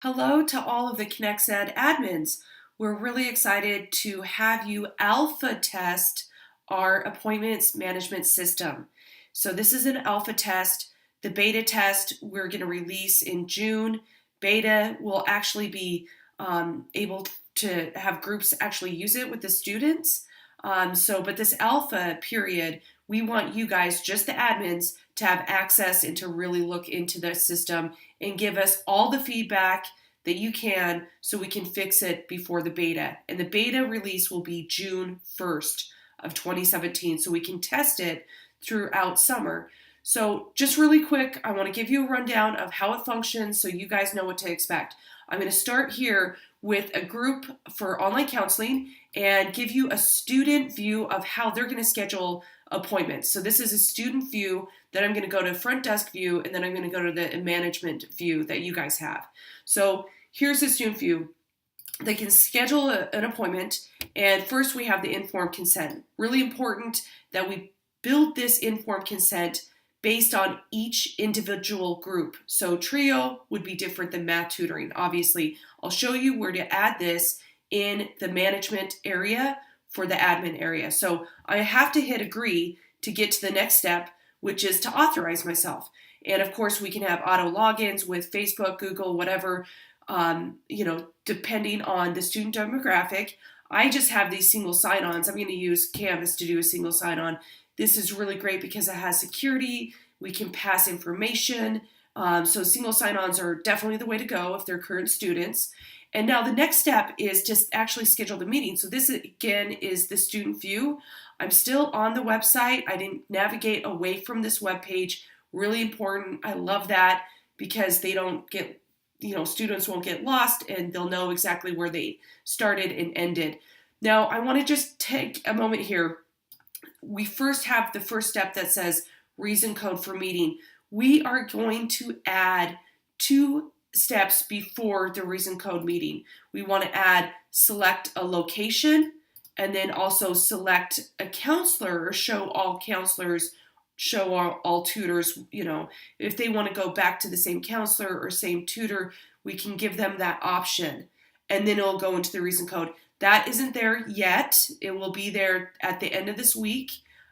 Hello to all of the ConexED admins. We're really excited to have you alpha test our appointments management system. So this is an alpha test. The beta test we're going to release in June. Beta will actually be able to have groups actually use it with the students. But this alpha period, we want you guys, just the admins, to have access and to really look into the system and give us all the feedback that you can so we can fix it before the beta. And the beta release will be June 1st of 2017, so we can test it throughout summer. So just really quick, I want to give you a rundown of how it functions so you guys know what to expect. I'm going to start here with a group for online counseling and give you a student view of how they're going to schedule appointments. So this is a student view, then I'm going to go to front desk view, and then I'm going to go to the management view that you guys have. So here's the student view. They can schedule an appointment, and first we have the informed consent. Really important that we build this informed consent based on each individual group. So trio would be different than math tutoring. Obviously, I'll show you where to add this in the management area for the admin area. So I have to hit agree to get to the next step, which is to authorize myself. And of course, we can have auto logins with Facebook, Google, whatever, depending on the student demographic. I just have these single sign-ons. I'm going to use Canvas to do a single sign-on. This is really great because it has security. We can pass information. So single sign-ons are definitely the way to go if they're current students. And now the next step is to actually schedule the meeting. So this, again, is the student view. I'm still on the website. I didn't navigate away from this web page. Really important. I love that because they don't get, students won't get lost and they'll know exactly where they started and ended. Now, I want to just take a moment here. We first have the first step that says reason code for meeting. We are going to add 2 steps before the reason code meeting. We want to select a location and then also select a counselor or show all counselors, show all tutors. If they want to go back to the same counselor or same tutor, we can give them that option. And then it'll go into the reason code. That isn't there yet. It will be there at the end of this week.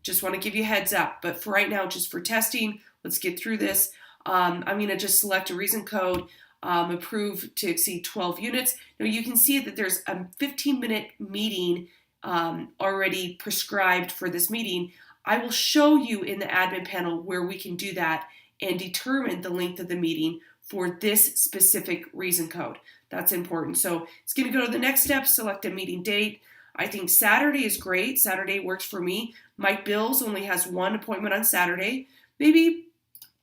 Just want to give you a heads up. But for right now, just for testing, let's get through this. I'm going to just select a reason code, approve to exceed 12 units. Now you can see that there's a 15-minute meeting already prescribed for this meeting. I will show you in the admin panel where we can do that and determine the length of the meeting for this specific reason code. That's important. So it's going to go to the next step, select a meeting date. I think Saturday is great. Saturday works for me. Mike Bills only has 1 appointment on Saturday. Maybe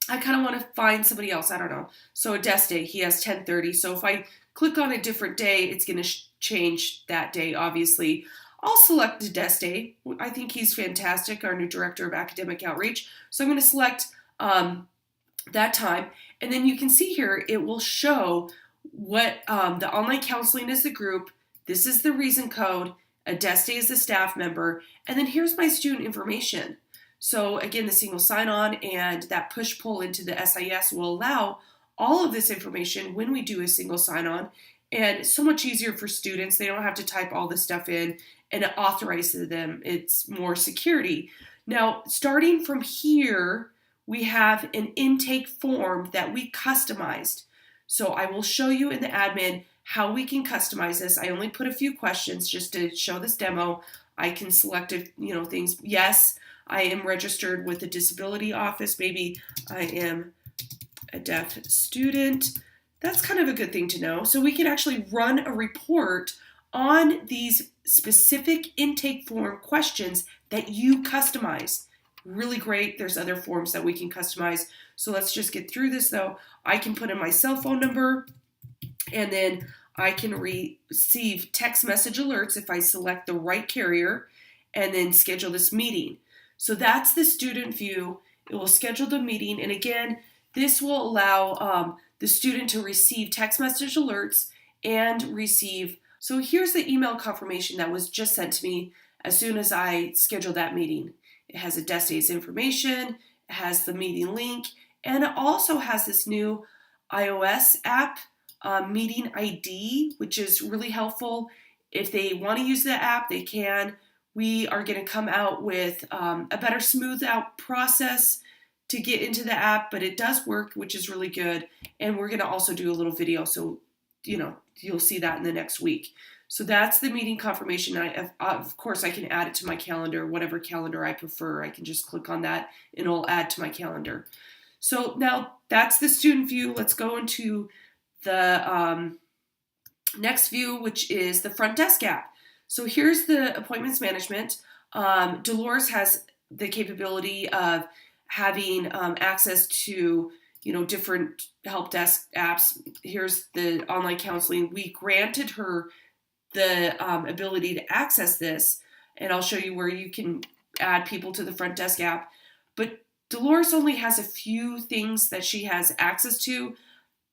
I kind of want to find somebody else. I don't know. So a desk day, he has 10:30. So if I click on a different day, it's going to change that day, obviously. I'll select the desk day. I think he's fantastic, our new director of academic outreach. So I'm going to select that time. And then you can see here, it will show what the online counseling is the group. This is the reason code. A desk day is the staff member. And then here's my student information. So again, the single sign-on and that push-pull into the SIS will allow all of this information when we do a single sign-on. And it's so much easier for students. They don't have to type all this stuff in, and it authorizes them. It's more security. Now, starting from here, we have an intake form that we customized. So I will show you in the admin how we can customize this. I only put a few questions just to show this demo. I can select, things. Yes, I am registered with the disability office. Maybe I am a deaf student. That's kind of a good thing to know. So we can actually run a report on these specific intake form questions that you customize. Really great. There's other forms that we can customize. So let's just get through this though. I can put in my cell phone number, and then I can receive text message alerts if I select the right carrier and then schedule this meeting. So that's the student view. It will schedule the meeting. And again, this will allow the student to receive text message alerts and receive. So here's the email confirmation that was just sent to me as soon as I scheduled that meeting. It has a desk day's information, it has the meeting link, and it also has this new iOS app meeting ID, which is really helpful. If they want to use the app, they can. We are going to come out with a better smooth out process to get into the app, but it does work, which is really good. And we're going to also do a little video, so you'll see that in the next week. So that's the meeting confirmation. Of course, I can add it to my calendar, whatever calendar I prefer. I can just click on that and it'll add to my calendar. So now that's the student view. Let's go into the next view, which is the front desk app. So here's the appointments management. Dolores has the capability of having access to different help desk apps. Here's the online counseling. We granted her the ability to access this, and I'll show you where you can add people to the front desk app. But Dolores only has a few things that she has access to.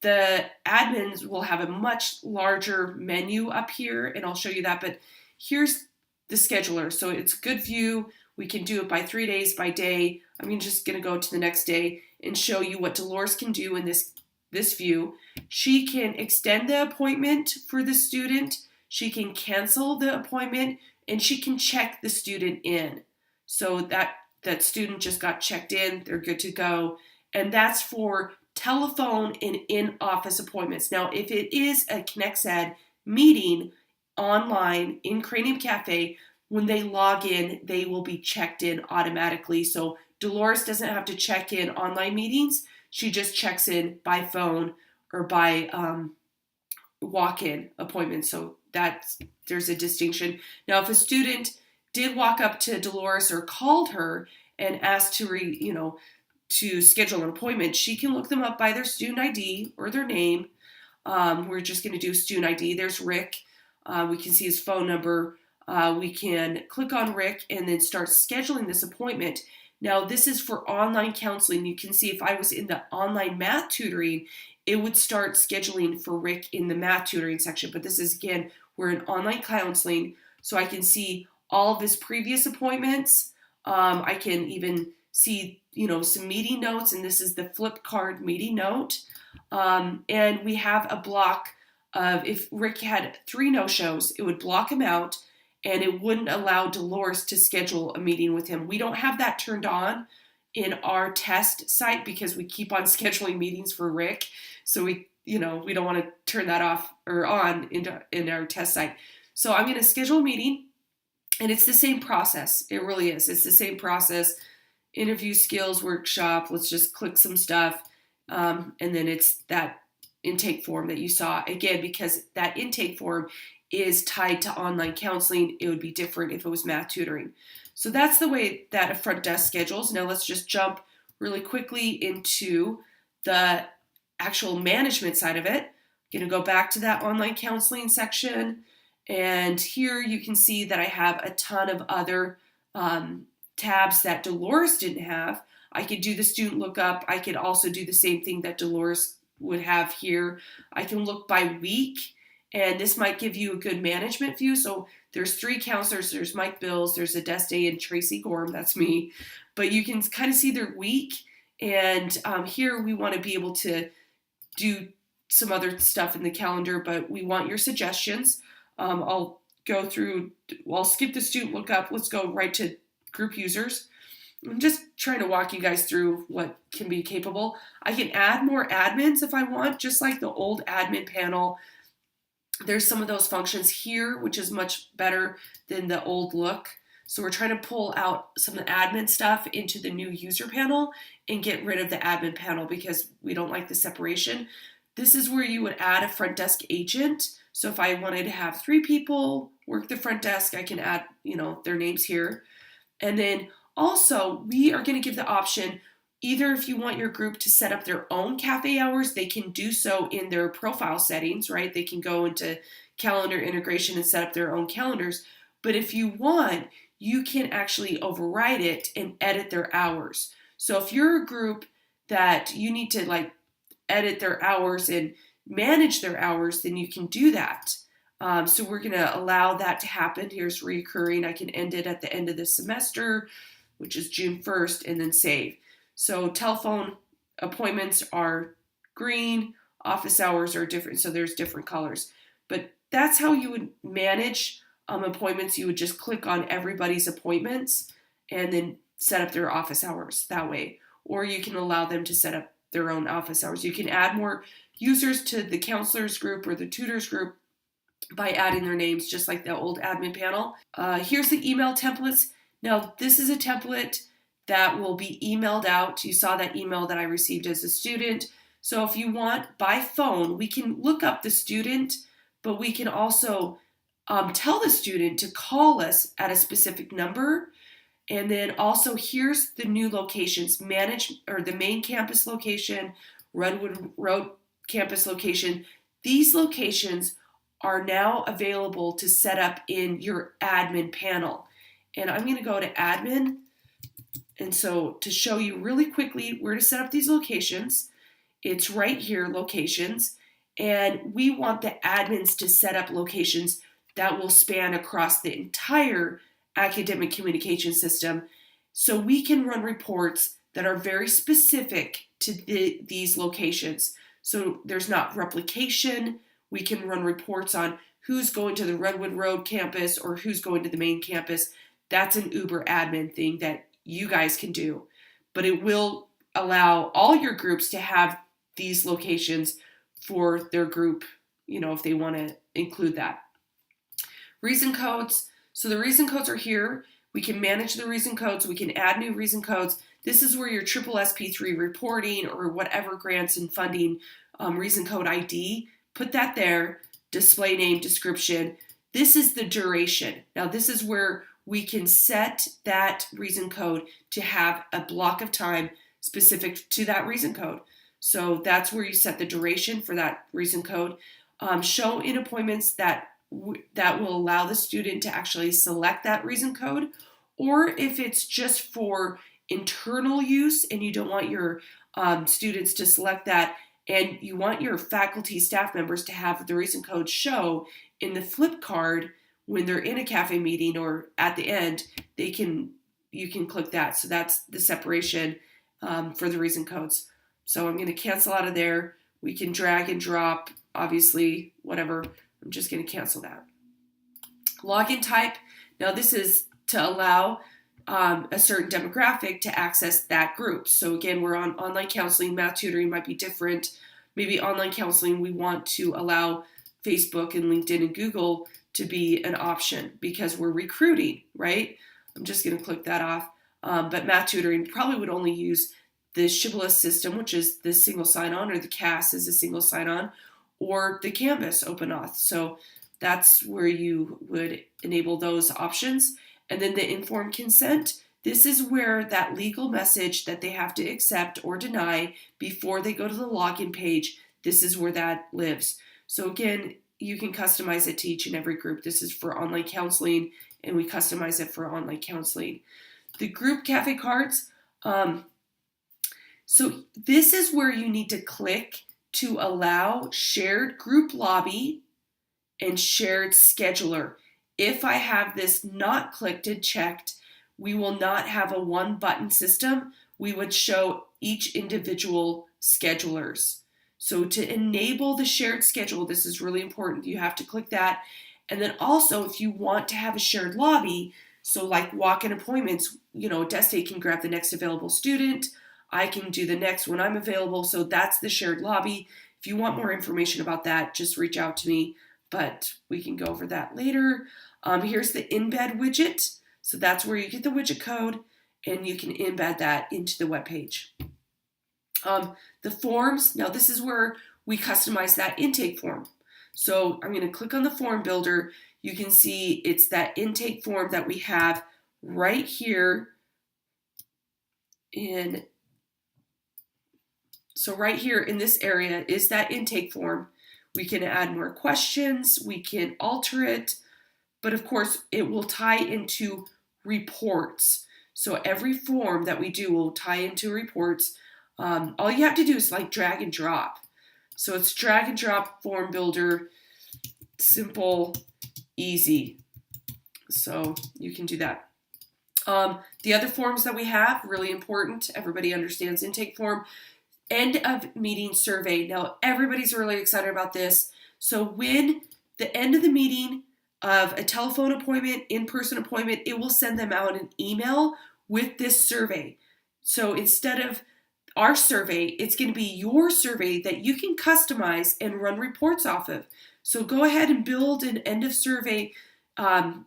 The admins will have a much larger menu up here, and I'll show you that. But here's the scheduler. So it's a good view. We can do it by 3 days, by day. I'm just going to go to the next day and show you what Dolores can do in this view. She can extend the appointment for the student. She can cancel the appointment, and she can check the student in. So that student just got checked in. They're good to go. And that's for telephone and in-office appointments. Now, if it is a ConexED meeting online in Cranium Cafe, when they log in, they will be checked in automatically. So Dolores doesn't have to check in online meetings. She just checks in by phone or by walk-in appointments. So there's a distinction. Now, if a student did walk up to Dolores or called her and asked to schedule an appointment, she can look them up by their student ID or their name. We're just going to do student ID. There's Rick. We can see his phone number. We can click on Rick and then start scheduling this appointment. Now, this is for online counseling. You can see if I was in the online math tutoring, it would start scheduling for Rick in the math tutoring section. But this is, again, we're in online counseling, so I can see all of his previous appointments. I can even see, some meeting notes, and this is the flip card meeting note. And we have a block of, if Rick had 3 no-shows, it would block him out, and it wouldn't allow Dolores to schedule a meeting with him. We don't have that turned on in our test site because we keep on scheduling meetings for Rick. So we don't want to turn that off or on in our test site. So I'm going to schedule a meeting, and it's the same process. It really is. It's the same process. Interview skills workshop. Let's just click some stuff. And then it's that intake form that you saw. Again, because that intake form is tied to online counseling, it would be different if it was math tutoring. So that's the way that a front desk schedules. Now let's just jump really quickly into the actual management side of it. I'm going to go back to that online counseling section. And here you can see that I have a ton of other tabs that Dolores didn't have. I could do the student lookup. I could also do the same thing that Dolores would have here. I can look by week, and this might give you a good management view. So there's 3 counselors. There's Mike Bills, there's Adeste, and Tracy Gorm. That's me. But you can kind of see their week. And here we want to be able to do some other stuff in the calendar, but we want your suggestions. I'll skip the student lookup. Let's go right to group users. I'm just trying to walk you guys through what can be capable. I can add more admins if I want, just like the old admin panel. There's some of those functions here, which is much better than the old look. So we're trying to pull out some of the admin stuff into the new user panel and get rid of the admin panel because we don't like the separation. This is where you would add a front desk agent. So if I wanted to have 3 people work the front desk, I can add, their names here. And then also, we are going to give the option, either if you want your group to set up their own cafe hours, they can do so in their profile settings, right? They can go into calendar integration and set up their own calendars. But if you want, you can actually override it and edit their hours. So if you're a group that you need to edit their hours and manage their hours, then you can do that. So we're going to allow that to happen. Here's recurring. I can end it at the end of the semester, which is June 1st, and then save. So telephone appointments are green. office hours are different, so there's different colors. But that's how you would manage appointments. You would just click on everybody's appointments and then set up their office hours that way. Or you can allow them to set up their own office hours. You can add more users to the counselors group or the tutors group by adding their names, just like the old admin panel. Here's the email templates. Now, this is a template that will be emailed out. You saw that email that I received as a student. So if you want by phone, we can look up the student, but we can also tell the student to call us at a specific number. And then also here's the new locations, the main campus location, Redwood Road campus location. These locations are now available to set up in your admin panel. And I'm going to go to admin. And so to show you really quickly where to set up these locations, it's right here, locations. And we want the admins to set up locations that will span across the entire academic communication system, so we can run reports that are very specific to these locations. So there's not replication. We can run reports on who's going to the Redwood Road campus or who's going to the main campus. That's an Uber admin thing that you guys can do. But it will allow all your groups to have these locations for their group, if they want to include that. Reason codes. So the reason codes are here. We can manage the reason codes. We can add new reason codes. This is where your triple SP3 reporting or whatever grants and funding reason code ID, put that there, display name, description. This is the duration. Now this is where we can set that reason code to have a block of time specific to that reason code. So that's where you set the duration for that reason code. Show in appointments that will allow the student to actually select that reason code, or if it's just for internal use and you don't want your students to select that and you want your faculty staff members to have the reason code show in the flip card when they're in a cafe meeting or at the end, you can click that. So that's the separation for the reason codes. So I'm going to cancel out of there. We can drag and drop, obviously, whatever. I'm just going to cancel that. Login type. Now this is to allow a certain demographic to access that group. So again, we're on online counseling. Math tutoring might be different. Maybe online counseling, we want to allow Facebook and LinkedIn and Google to be an option because we're recruiting, right? I'm just going to click that off. But math tutoring probably would only use the Shibboleth system, which is the single sign-on, or the CAS is a single sign-on, or the Canvas OpenAuth. So that's where you would enable those options. And then the informed consent, this is where that legal message that they have to accept or deny before they go to the login page, this is where that lives. So again, you can customize it to each and every group. This is for online counseling, and we customize it for online counseling. The group cafe cards, so this is where you need to click to allow shared group lobby and shared scheduler. If I have this not clicked and checked, we will not have a one button system. We would show each individual schedulers. So to enable the shared schedule, this is really important. You have to click that. And then also if you want to have a shared lobby, so like walk-in appointments, Destiny can grab the next available student. I can do the next when I'm available. So that's the shared lobby. If you want more information about that, just reach out to me, but we can go over that later. Here's the embed widget. So that's where you get the widget code and you can embed that into the web page. The forms, now this is where we customize that intake form. So I'm going to click on the form builder. You can see it's that intake form that we have right here. So right here in this area is that intake form. We can add more questions, we can alter it, but of course it will tie into reports. So every form that we do will tie into reports. All you have to do is like drag and drop. So it's drag and drop form builder, simple, easy. So you can do that. The other forms that we have, really important, everybody understands intake form. end of meeting survey. Now, everybody's really excited about this. So when the end of the meeting of a telephone appointment, in-person appointment, it will send them out an email with this survey. So instead of our survey, it's going to be your survey that you can customize and run reports off of. So go ahead and build an end of survey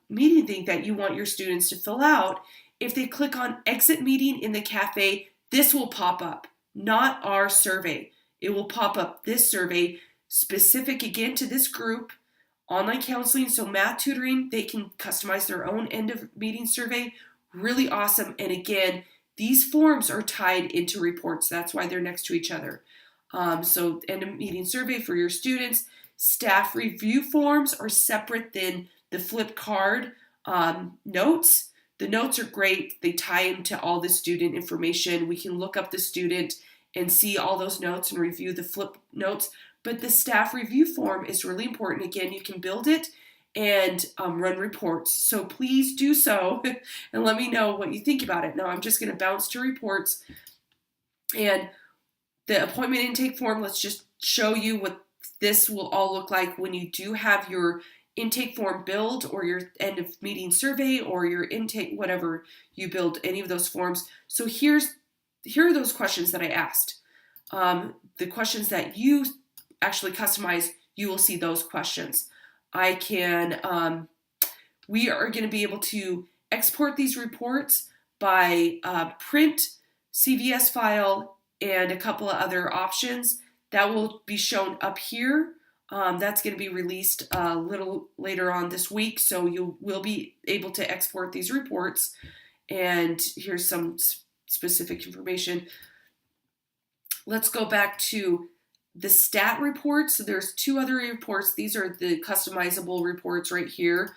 meeting thing that you want your students to fill out. If they click on exit meeting in the cafe, this will pop up, not our survey. It will pop up this survey specific again to this group. Online counseling, so math tutoring, they can customize their own end of meeting survey. Really awesome. And again, these forms are tied into reports. That's why they're next to each other. So end of meeting survey for your students. Staff review forms are separate than the flip card notes. The notes are great. They tie into all the student information. We can look up the student and see all those notes and review the flip notes. But the staff review form is really important. Again, you can build it and run reports. So please do so and let me know what you think about it. Now I'm just going to bounce to reports. And the appointment intake form, let's just show you what this will all look like when you do have your intake form build or your end of meeting survey or your intake, whatever you build, any of those forms. So here are those questions that I asked. The questions that you actually customize, you will see those questions. We are going to be able to export these reports by print, CVS file, and a couple of other options. That will be shown up here. That's going to be released a little later on this week, so you will be able to export these reports. And here's some specific information. Let's go back to the stat reports. So there's two other reports. These are the customizable reports right here.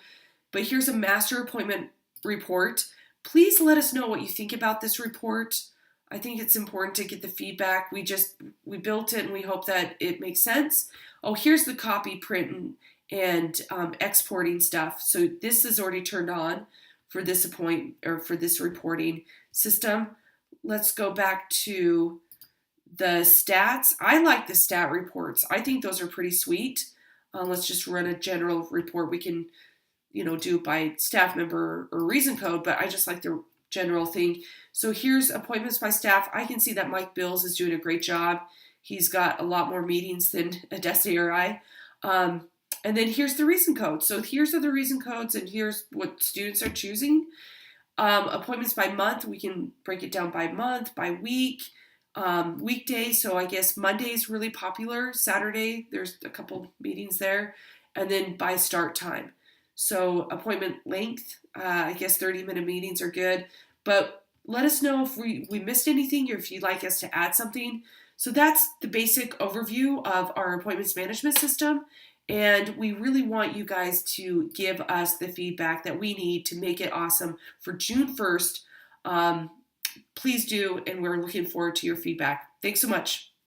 But here's a master appointment report. Please let us know what you think about this report. I think it's important to get the feedback. We built it and we hope that it makes sense. Oh, here's the copy, print, and exporting stuff. So this is already turned on for this for this reporting system. Let's go back to the stats. I like the stat reports. I think those are pretty sweet. Let's just run a general report. We can, do it by staff member or reason code, but I just like the general thing. So here's appointments by staff. I can see that Mike Bills is doing a great job. He's got a lot more meetings than Adeste or I. And then here's the reason code. So here's the reason codes, and here's what students are choosing. Appointments by month, we can break it down by month, by week, weekday. So I guess Monday is really popular. Saturday, there's a couple meetings there. And then by start time. So appointment length, I guess 30-minute meetings are good. But let us know if we missed anything or if you'd like us to add something. So that's the basic overview of our appointments management system. And we really want you guys to give us the feedback that we need to make it awesome for June 1st. Please do, and we're looking forward to your feedback. Thanks so much.